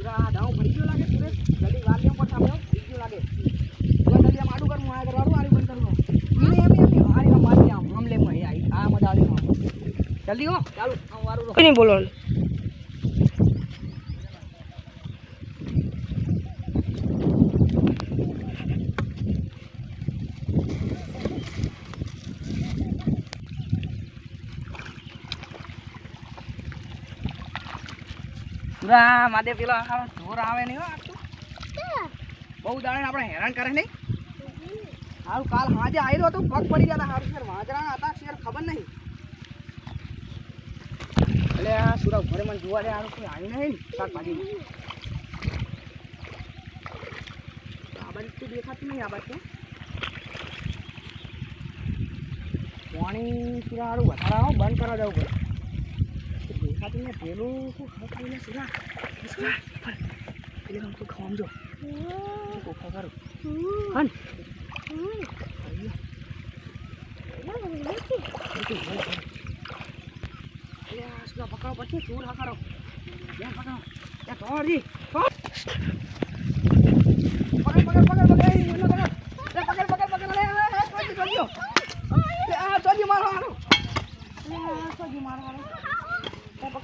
પૂરા દાવ ભરી ગયો લાગે સુરેશ જલ્દી વાર લેવું પડશે આપણે ભરી ગયો લાગે જલ્દી આમ આડું કરું આ કરવાનું આરી બંધ કરવું એમ આરી મારી આમ લે મહી આ મજા આવી જલ્દી હો ચાલો આમ વારું કોઈ નહીં બોલવાનું પૂરા માદે પેલા ઢોર આવે નહીં હો બહુ દાડે આપણે હેરાન કરે નહીં સારું કાલ હાજે આવ્યો હતો પગ પડી ગયા સારું સર વાંદરા હતા સર ખબર નહીં એટલે આ સુરા ઘરે મને જોવા દે આનું કોઈ આવી નહીં શાકભાજી આ બાજુ તો દેખાતું નહીં આ બાજુ પાણી સુરા સારું વધારે આવો બંધ કરવા જવું પડે દેખાતું ને પેલું શું ખબર ને સુરા પેલે કોઈ ખાવા જો કોફા કરું હન પકડો પછી ચોર હકારો પકડો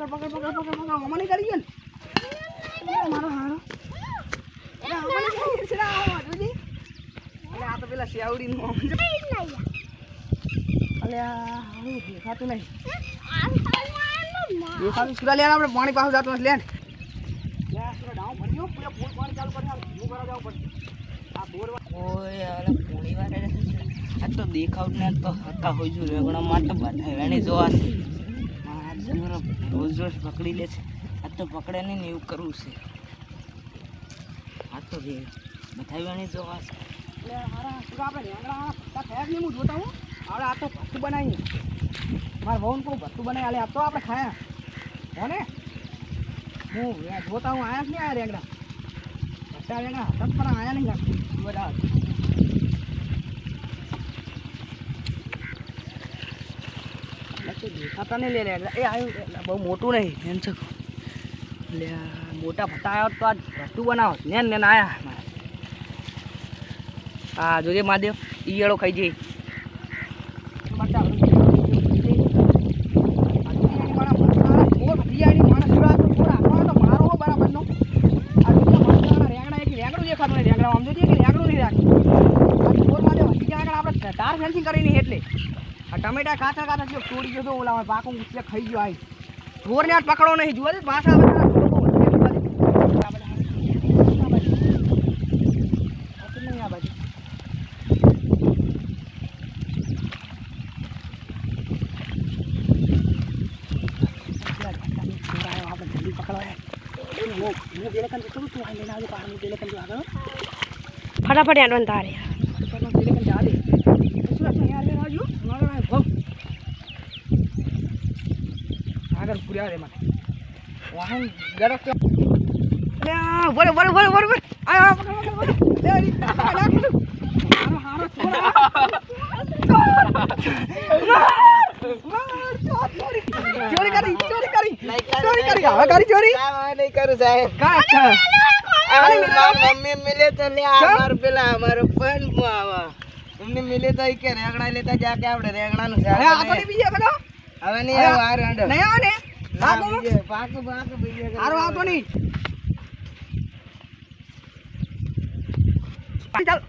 પકડ અમને કરી ગયો ને મારો હારો આ તો પેલા શિયાવડી નું દેખાતું નહીં દેખાતું સુરા લે આપણે પાણી પાછું જતું લે ડાઉન ભર્યો પૂરા ફૂલ પાણી ચાલુ કરી જવું પડશે આ બોર પોણી વાળે આ તો દેખાવ ને તો હતા હોય જો રેગણા માટે બધા વેણી જોવા છે રોજ રોજ પકડી લે છે આ તો પકડે નહીં ને એવું કરવું છે આ તો બધા વેણી જોવા છે એટલે મારા સુરા આપણે રેંગણા પત્તા થયા જ નહીં હું જોતા હું હવે આ તો ભટ્ટું બનાવીએ મારા બહુ કહું ભટ્ટું બનાવી હાલે આ તો આપણે ખાયા હો ને હું જોતા હું આયા જ નહીં આયા રેંગણા ભટ્ટા રેંગણા હતા પણ આયા નહીં બધા દેખાતા નહીં લે રેંગણા એ આવ્યું બહુ મોટું નહીં એમ છે એટલે મોટા ભટ્ટા આવ્યો તો આજ ભટ્ટું બનાવો ને આયા હા જોજે મહાદેવ ઈયળો ખાઈ જઈ તાર ફેન્સિંગ કરીને એટલે આ ટમેટા કાચા કાચા છે તોડી ગયો ઓલા પાકું ખાઈ ગયો આવી ઢોર ને આજ પકડો નહીં જુઓ પાછા ફટાફટ એડવાન્સ તારે આગળ પૂર્યા રે મને વાહન ગરક બોલે બોલે બોલે બોલે આ ચોરી કરી ચોરી નહીં કરું સાહેબ મમ્મી મિલે તો લે અમાર પેલા અમારો ફન આવા તમને મિલે તો કે રેંગણા લેતા જા કે આપણે રેંગણા નું શાક આ તો બીજે કદો હવે નહીં આવ આ રાંડો નહીં આવે ને પાકો બીજે આરો આવતો નહીં ચાલ